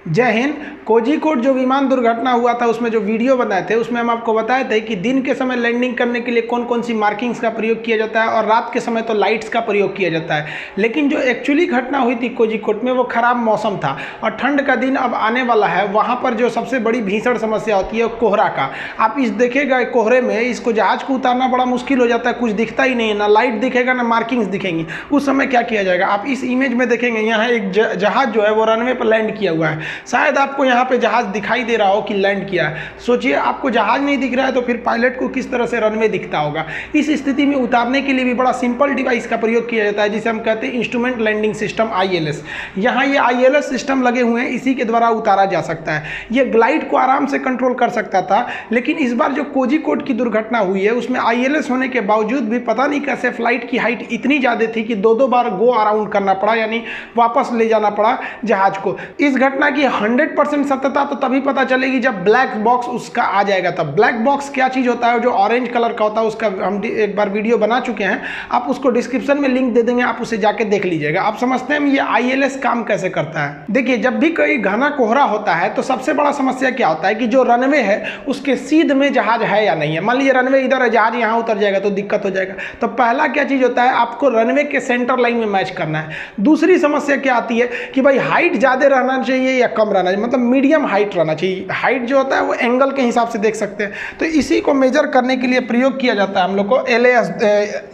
जय हिंद। कोझिकोड जो विमान दुर्घटना हुआ था उसमें जो वीडियो बनाए थे उसमें हम आपको बताए थे कि दिन के समय लैंडिंग करने के लिए कौन कौन सी मार्किंग्स का प्रयोग किया जाता है और रात के समय तो लाइट्स का प्रयोग किया जाता है। लेकिन जो एक्चुअली घटना हुई थी कोझिकोड में वो खराब मौसम था और ठंड का दिन अब आने वाला है। वहाँ पर जो सबसे बड़ी भीषण समस्या होती है कोहरा का। आप इस देखेगा कोहरे में इसको जहाज को उतारना बड़ा मुश्किल हो जाता है, कुछ दिखता ही नहीं है, ना लाइट दिखेगा ना मार्किंग्स दिखेंगी। उस समय क्या किया जाएगा आप इस इमेज में देखेंगे। यहाँ एक जहाज जो है वो रनवे पर लैंड किया हुआ है। शायद आपको यहाँ पे जहाज दिखाई दे रहा हो कि लैंड किया है। सोचिए आपको जहाज नहीं दिख रहा है तो फिर पायलट को किस तरह से रनवे दिखता होगा। इस स्थिति में उतारने के लिए भी बड़ा सिंपल डिवाइस का प्रयोग किया जाता है जिसे हम कहते हैं इंस्ट्रूमेंट लैंडिंग सिस्टम ILS। यहाँ ये ILS सिस्टम लगे हुए हैं, इसी के द्वारा उतारा जा सकता है। ये ग्लाइड को आराम से कंट्रोल कर सकता था, लेकिन इस बार जो कोझिकोड की दुर्घटना हुई है उसमें ILS होने के बावजूद भी पता नहीं कैसे फ्लाइट की हाइट इतनी ज़्यादा थी कि दो बार गो अराउंड करना पड़ा, यानी वापस ले जाना पड़ा जहाज को। इस घटना की 100% सत्यता तो तभी पता चलेगी जब ब्लैक बॉक्स उसका आ जाएगा। तब ब्लैक बॉक्स क्या चीज़ होता है, जो ऑरेंज कलर का होता है, उसका हम एक बार वीडियो बना चुके हैं। आप उसको डिस्क्रिप्शन में लिंक दे देंगे, आप उसे जाके देख लीजिएगा। आप समझते हैं ये ILS काम कैसे करता है। देखिए जब भी कोई घना कोहरा होता है तो सबसे बड़ा समस्या क्या होता है कि जो रनवे है उसके सीध में जहाज है या नहीं है। मान लीजिए रनवे इधर है, जहाज यहाँ उतर जाएगा तो दिक्कत हो जाएगा। तो पहला क्या चीज़ होता है, आपको रनवे के सेंटर लाइन में मैच करना है। दूसरी समस्या क्या आती है कि भाई हाइट ज़्यादा रहना चाहिए या कम रहना चाहिए, मतलब मीडियम हाइट रहना चाहिए। हाइट जो होता है वो एंगल के हिसाब से देख सकते हैं। तो इसी को मेजर करने के लिए प्रयोग किया जाता है हम लोग को LAS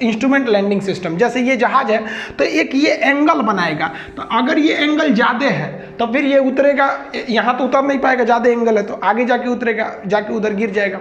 इंस्ट्रूमेंट लैंडिंग सिस्टम। जैसे ये जहाज है तो एक ये एंगल बनाएगा, तो अगर ये एंगल ज़्यादा है तो फिर ये उतरेगा, यहाँ तो उतर नहीं पाएगा, ज़्यादा एंगल है तो आगे जाके उतरेगा, जाके उधर गिर जाएगा।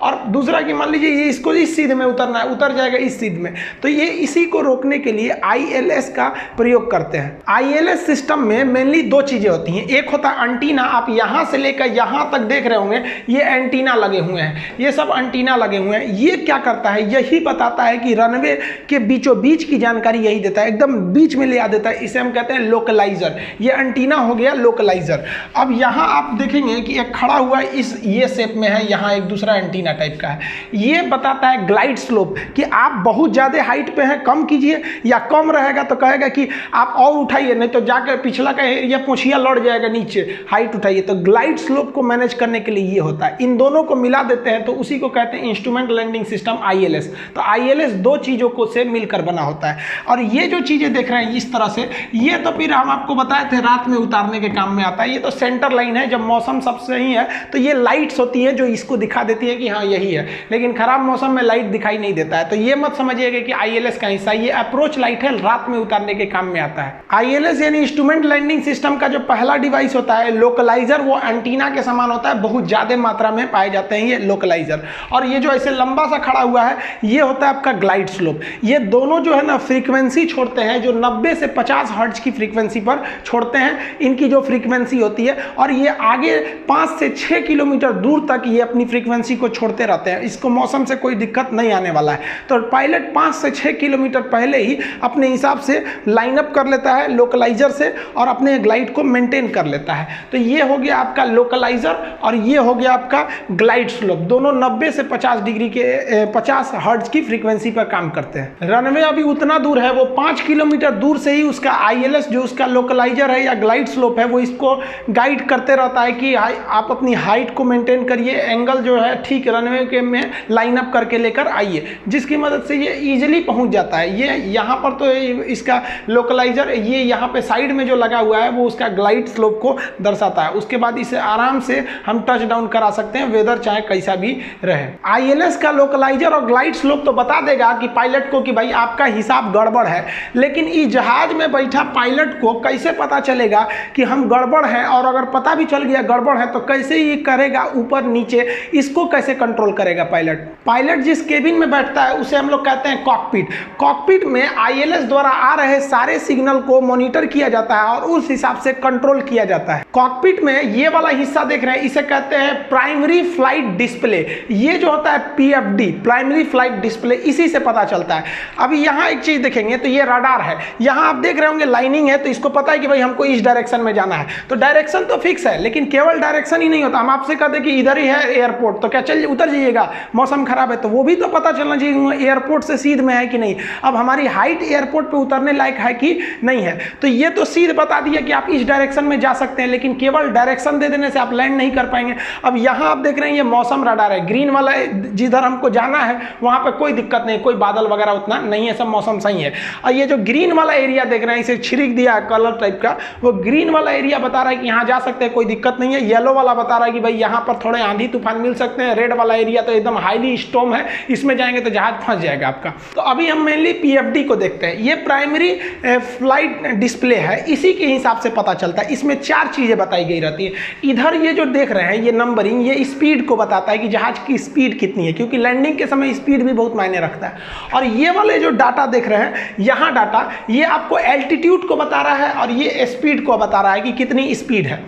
और दूसरा कि मान लीजिए ये इसको इस सीध में उतरना है, उतर जाएगा इस सीध में, तो ये इसी को रोकने के लिए ILS का प्रयोग करते हैं। ILS सिस्टम में मेनली दो चीज़ें होती हैं। एक होता है एंटीना, आप यहाँ से लेकर यहाँ तक देख रहे होंगे ये एंटीना लगे हुए हैं, ये सब एंटीना लगे हुए हैं। ये क्या करता है, यही बताता है कि रनवे के बीचों बीच की जानकारी यही देता है, एकदम बीच में ले आ देता है। इसे हम कहते हैं लोकलाइजर। ये एंटीना हो गया लोकलाइजर। अब यहाँ आप देखेंगे कि एक खड़ा हुआ इस ये शेप में है, यहाँ एक दूसरा एंटीना टाइप का है। ये बताता है ग्लाइड स्लोप कि आप बहुत ज़्यादा हाइट पे हैं, कम कीजिए, या कम रहेगा तो कहेगा कि आप और उठाइए, नहीं तो जाकर पिछला का एरिया पोछिया लड़ जाएगा नीचे, हाइट उठाइए। तो ग्लाइड स्लोप को मैनेज करने के लिए ये होता है। इन दोनों को मिला देते हैं तो उसी को कहते हैं इंस्ट्रूमेंट लैंडिंग सिस्टम ILS। तो ILS दो चीज़ों को से मिलकर बना होता है। और ये जो चीज़ें देख रहे हैं इस तरह से, ये तो फिर हम आपको बताए थे रात में उतारने के काम में आता है। ये तो सेंटर लाइन है, जब मौसम सब सही है तो ये लाइट्स होती है जो इसको दिखा देती है कि हाँ यही है। लेकिन खराब मौसम में लाइट दिखाई नहीं देता है, तो ये मत समझिएगा कि ILS का हिस्सा। ये अप्रोच लाइट है, रात में उतारने के काम में आता है। ILS यानी इंस्ट्रूमेंट लैंडिंग सिस्टम का जो पहला डिवाइस होता है लोकलाइजर, वो एंटीना के समान होता है, बहुत ज्यादा मात्रा में पाए जाते हैं ये लोकलाइजर। और ये जो ऐसे लंबा सा खड़ा हुआ है ये होता है आपका ग्लाइड स्लोप। ये दोनों जो है ना फ्रीक्वेंसी छोड़ते हैं, जो 90 से 50 हर्ट्ज की फ्रीक्वेंसी पर छोड़ते हैं, इनकी जो फ्रीक्वेंसी होती है। और ये आगे 5 से 6 किलोमीटर दूर तक ये अपनी फ्रीक्वेंसी को छोड़ते रहते हैं। इसको मौसम से कोई दिक्कत नहीं आने वाला है। तो पायलट 5 से 6 किलोमीटर पहले ही अपने हिसाब से लाइनअप कर लेता है लोकलाइजर से और अपने ग्लाइड को मेंटेन कर लेता है। तो ये हो गया आपका लोकलाइजर और ये हो गया आपका ग्लाइड स्लोप। दोनों 90 से 50 डिग्री के 50 हर्ट्ज की फ्रीक्वेंसी पर काम करते हैं। रनवे अभी उतना दूर है, वो 5 किलोमीटर दूर से ही उसका ILS जो उसका लोकलाइजर है या ग्लाइड स्लोप है वो इसको गाइड करते रहता है कि आप अपनी हाइट को मेंटेन करिए, एंगल जो है ठीक रनवे के में लाइन अप करके लेकर आइए, जिसकी मदद से ये इजीली पहुंच जाता है। ये यहाँ पर तो इसका लोकलाइजर ये यहाँ पे साइड में जो लगा हुआ है वो उसका ग्लाइड स्लोप को दर्शाता है। उसके बाद इसे आराम से हम टच डाउन करा सकते हैं, वेदर चाहे कैसा भी रहे। ILS का लोकलाइजर और ग्लाइड स्लोप तो बता देगा कि पायलट को कि भाई आपका हिसाब गड़बड़ है, लेकिन इस जहाज में बैठा पायलट को कैसे पता चलेगा कि हम गड़बड़ है? और अगर पता भी चल गया गड़बड़ है तो कैसे ये करेगा ऊपर नीचे, इसको कैसे कंट्रोल करेगा पायलट? पायलट जिस केबिन में बैठता है उसे हम लोग कहते हैं कॉकपिट। कॉकपिट में ILS द्वारा आ रहे सारे सिग्नल को मॉनिटर किया जाता है और उस हिसाब से कंट्रोल किया जाता है। कॉकपिट में ये वाला हिस्सा देख रहे हैं, इसे कहते हैं प्राइमरी फ्लाइट डिस्प्ले। ये जो होता है PFD, प्राइमरी फ्लाइट डिस्प्ले, इसी से पता चलता है। अभी यहाँ एक चीज देखेंगे तो ये रडार है, यहाँ आप देख रहे होंगे लाइनिंग है, तो इसको पता है कि भाई हमको इस डायरेक्शन डायरेक्शन में जाना है। तो डायरेक्शन तो फिक्स है, लेकिन केवल डायरेक्शन ही नहीं होता। हम आपसे कहते कि इधर ही है एयरपोर्ट, तो क्या चल उतर जाइएगा, मौसम खराब है, तो वो भी तो पता चलना चाहिए एयरपोर्ट से सीध में है कि नहीं, अब हमारी हाइट एयरपोर्ट पे उतरने लायक है कि नहीं है। तो ये तो सीध बता दिया कि आप इस डायरेक्शन में जा सकते हैं, लेकिन केवल डायरेक्शन दे देने से आप लैंड नहीं कर पाएंगे। अब यहाँ आप देख रहे हैं ये मौसम रडार है, ग्रीन वाला जिधर हमको जाना है वहाँ पर कोई दिक्कत नहीं, कोई बादल वगैरह उतना नहीं है, सब मौसम सही है। और ये जो ग्रीन वाला एरिया देख रहे हैं, इसे छिड़क दिया कलर टाइप का, वो ग्रीन वाला एरिया बता रहा है कि यहाँ जा सकते हैं, कोई दिक्कत नहीं है। येलो वाला बता रहा है कि भाई यहाँ पर थोड़े आंधी तूफान मिल सकते हैं। रेड वाला एरिया तो एकदम हाईली स्टॉर्म है, इसमें जाएंगे तो जहाज फंस जाएगा आपका। तो अभी हम मेनली पीएफडी को देखते हैं। ये प्राइमरी फ्लाइट डिस्प्ले है, इसी के हिसाब से पता चलता है। इसमें 4 चीजें बताई गई रहती है। इधर ये जो देख रहे हैं ये नंबरिंग, ये स्पीड को बताता है कि जहाज की स्पीड कितनी है, क्योंकि लैंडिंग के समय स्पीड भी बहुत मायने रखता है। और ये वाले जो डाटा देख रहे हैं यहाँ डाटा, ये आपको एल्टीट्यूड को बता रहा है और ये स्पीड को बता रहा है कि कितनी स्पीड है।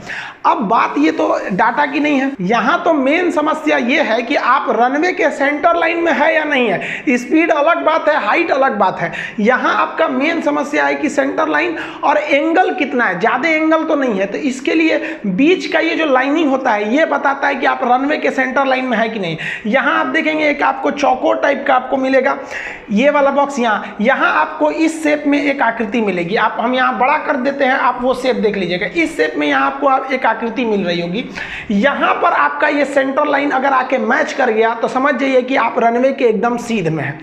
अब बात ये तो डाटा की नहीं है, यहाँ तो मेन समस्या ये है कि आप रनवे के सेंटर लाइन में है या नहीं है। स्पीड अलग बात है, हाइट अलग बात है। यहाँ आपका मेन समस्या है कि सेंटर लाइन और एंगल कितना है, ज़्यादा एंगल तो नहीं है। तो इसके लिए बीच का ये जो लाइनिंग होता है ये बताता है कि आप रनवे के सेंटर लाइन में है कि नहीं। यहाँ आप देखेंगे एक आपको चौकोर टाइप का आपको मिलेगा, ये वाला बॉक्स यहाँ आपको इस शेप में एक आकृति मिलेगी। हम यहाँ बड़ा कर देते हैं, आप वो शेप देख लीजिएगा। इस शेप में यहाँ आपको एक आकृति मिल रही होगी। यहाँ पर आपका ये सेंटर लाइन अगर आके मैच कर गया तो समझ जाइए कि आप रनवे के एकदम सीध में है।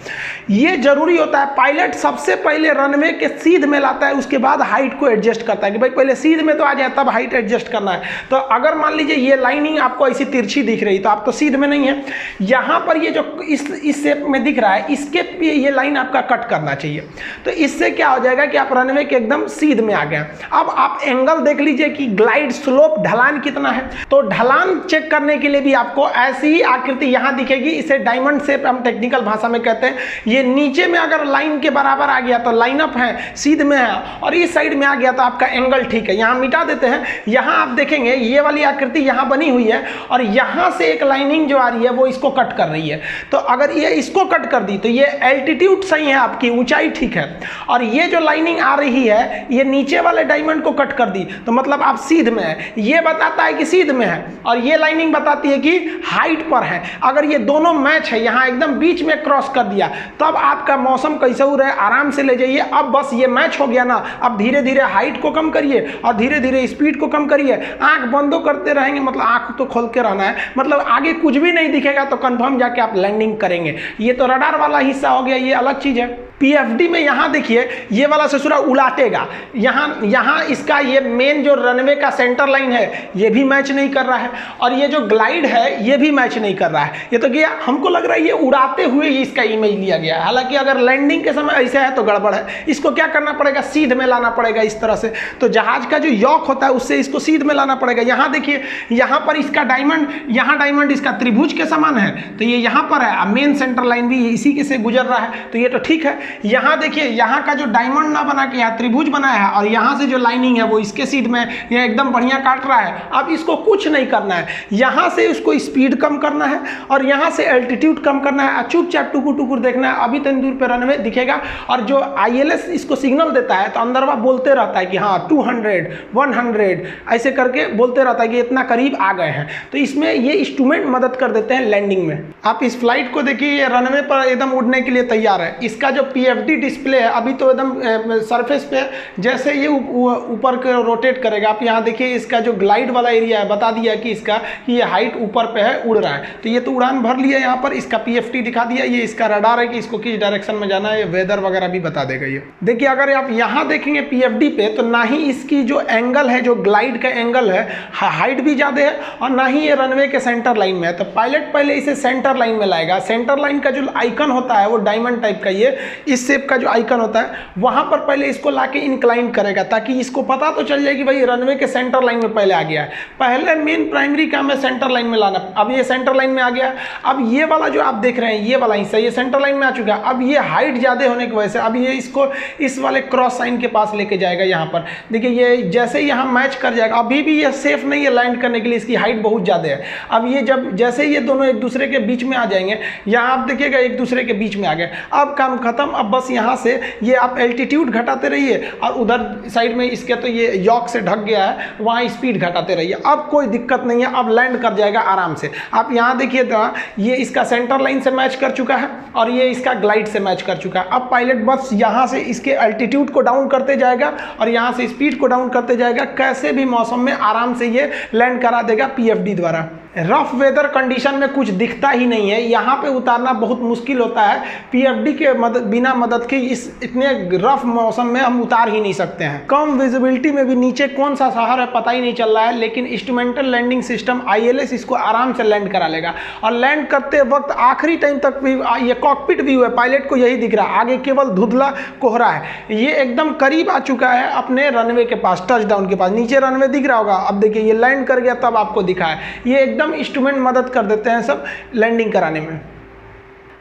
ये जरूरी होता है, पायलट सबसे पहले रनवे के सीध में लाता है, उसके बाद हाइट को एडजस्ट करता है कि भाई पहले सीध में तो आ जाए तब हाइट एडजस्ट करना है। तो अगर मान लीजिए ये लाइनिंग आपको ऐसी तिरछी दिख रही तो आप तो सीध में नहीं है। यहाँ पर ये जो इस शेप में दिख रहा है इसके ये लाइन आपका कट करना चाहिए। तो इससे क्या हो जाएगा कि आप रनवे के एकदम सीध में आ गए। अब आप एंगल देख लीजिए कि ग्लाइड स्लोप ढलान कितना है। तो ढलान चेक करने के लिए भी आपको ऐसी ही आकृति यहाँ दिखेगी, इसे डायमंड शेप हम टेक्निकल भाषा में कहते हैं। ये नीचे में अगर लाइन के बराबर आ गया तो लाइन अप है, सीध में है, और इस साइड में आ गया तो आपका एंगल ठीक है। यहाँ मिटा देते हैं। यहाँ आप देखेंगे ये वाली आकृति यहाँ बनी हुई है और यहाँ से एक लाइनिंग जो आ रही है वो इसको कट कर रही है। तो अगर ये इसको कट कर दी तो ये एल्टीट्यूड सही है, आपकी ऊंचाई ठीक है। और ये जो लाइनिंग आ रही है ये नीचे वाले डायमंड को कट कर दी तो मतलब आप सीध में है, ये बताता है कि सीध में है। और ये लाइनिंग बताती है कि हाइट पर है। अगर ये दोनों मैच है, यहाँ एकदम बीच में क्रॉस कर दिया तब आपका मौसम कैसे हो रहा है, आराम से ले जाइए। अब बस ये मैच हो गया ना, अब धीरे धीरे हाइट को कम करिए और धीरे धीरे स्पीड को कम करिए। आंख बंदो करते रहेंगे, मतलब आंख तो खोल के रहना है, मतलब आगे कुछ भी नहीं दिखेगा तो कंफर्म जाके आप लैंडिंग करेंगे। ये तो रडार वाला हिस्सा हो गया, ये अलग चीज है। पीएफडी में यहाँ देखिए ये वाला ससुरा उलाटेगा। यहाँ इसका ये मेन जो रनवे का सेंटर लाइन है ये भी मैच नहीं कर रहा है और ये जो ग्लाइड है ये भी मैच नहीं कर रहा है। ये तो गया, हमको लग रहा है ये उड़ाते हुए ही इसका इमेज लिया गया है। हालांकि अगर लैंडिंग के समय ऐसे है तो गड़बड़ है। इसको क्या करना पड़ेगा, सीध में लाना पड़ेगा इस तरह से। तो जहाज का जो यॉक होता है उससे इसको सीध में लाना पड़ेगा। यहाँ देखिए यहाँ पर इसका डायमंड, यहाँ डायमंड इसका त्रिभुज के समान है तो ये यहाँ पर है। मेन सेंटर लाइन भी इसी के से गुजर रहा है तो ये तो ठीक है। यहाँ देखिए यहाँ का जो डायमंड ना बना के यहाँ त्रिभुज बनाया है और यहाँ से जो लाइनिंग है वो इसके सीध में ये एकदम बढ़िया काट रहा है। अब इसको कुछ नहीं करना है, यहाँ से उसको स्पीड कम करना है और यहाँ से एल्टीट्यूड कम करना है। चुपचाप टुकुर टुकुर देखना है, अभी तक दूर पे रनवे दिखेगा और जो ILS इसको सिग्नल देता है तो अंदर वह बोलते रहता है कि हाँ 200 100 ऐसे करके बोलते रहता है कि इतना करीब आ गए हैं। तो इसमें ये इंस्ट्रूमेंट मदद कर देते हैं लैंडिंग में। आप इस फ्लाइट को देखिए, ये रनवे पर एकदम उड़ने के लिए तैयार है। इसका जो PFD डिस्प्ले है अभी तो एकदम सरफेस पे, जैसे ये ऊपर के रोटेट करेगा। आप यहाँ देखिए इसका जो ग्लाइड वाला एरिया है बता दिया कि इसका कि ये हाइट ऊपर पे है, उड़ रहा है। तो ये तो उड़ान भर लिया, यहाँ पर इसका PFD दिखा दिया। ये इसका रडार है कि इसको किस डायरेक्शन में जाना है, ये वेदर वगैरह भी बता देगा। ये देखिए अगर आप यहाँ देखेंगे PFD पे तो ना ही इसकी जो एंगल है, जो ग्लाइड का एंगल है, हाइट भी ज़्यादा है और ना ही ये रनवे के सेंटर लाइन में है। तो पायलट पहले इसे सेंटर लाइन में लाएगा। सेंटर लाइन का जो आइकन होता है वो डायमंड टाइप का, ये इस शेप का जो आइकन होता है वहां पर पहले इसको लाके इंक्लाइन करेगा ताकि इसको पता तो चल जाए कि भाई रनवे के सेंटर लाइन में पहले आ गया है। पहले मेन प्राइमरी काम है सेंटर लाइन में लाना। अब ये सेंटर लाइन में आ गया। अब ये वाला जो आप देख रहे हैं ये वाला हिस्सा ये सेंटर लाइन में आ चुका है। अब ये हाइट ज्यादा होने की वजह से अब ये इसको इस वाले क्रॉस साइन के पास लेके जाएगा। यहाँ पर देखिए ये जैसे ही यहाँ मैच कर जाएगा, अभी भी ये सेफ नहीं है लैंड करने के लिए, इसकी हाइट बहुत ज्यादा है। अब ये जब जैसे ये दोनों एक दूसरे के बीच में आ जाएंगे, यहाँ आप देखिएगा एक दूसरे के बीच में आ गए। अब काम खत्म। अब बस यहाँ से ये आप एल्टीट्यूड घटाते रहिए और उधर साइड में इसके तो ये यॉक से ढक गया है वहाँ स्पीड घटाते रहिए, अब कोई दिक्कत नहीं है, अब लैंड कर जाएगा आराम से। आप यहाँ देखिए तो ये इसका सेंटर लाइन से मैच कर चुका है और ये इसका ग्लाइड से मैच कर चुका है। अब पायलट बस यहाँ से इसके अल्टीट्यूड को डाउन करते जाएगा और यहाँ से स्पीड को डाउन करते जाएगा, कैसे भी मौसम में आराम से ये लैंड करा देगा पीएफडी द्वारा। रफ वेदर कंडीशन में कुछ दिखता ही नहीं है, यहाँ पे उतारना बहुत मुश्किल होता है, पीएफडी के बिना मदद के इस इतने रफ मौसम में हम उतार ही नहीं सकते हैं। कम विजिबिलिटी में भी नीचे कौन सा शहर है पता ही नहीं चल रहा है, लेकिन इंस्ट्रूमेंटल लैंडिंग सिस्टम ILS इसको आराम से लैंड करा लेगा। और लैंड करते वक्त आखिरी टाइम तक भी ये कॉकपिट व्यू है, पायलट को यही दिख रहा है, आगे केवल धुंधला कोहरा है। ये एकदम करीब आ चुका है अपने रनवे के पास, टच डाउन के पास, नीचे रनवे दिख रहा होगा। अब देखिए ये लैंड कर गया तब आपको दिखा है, ये एकदम इंस्ट्रूमेंट मदद कर देते हैं सब लैंडिंग कराने में।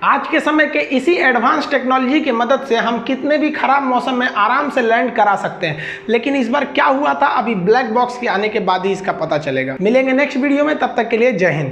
आज के समय के इसी एडवांस टेक्नोलॉजी की मदद से हम कितने भी खराब मौसम में आराम से लैंड करा सकते हैं। लेकिन इस बार क्या हुआ था, अभी ब्लैक बॉक्स के आने के बाद ही इसका पता चलेगा। मिलेंगे नेक्स्ट वीडियो में, तब तक के लिए जय हिंद।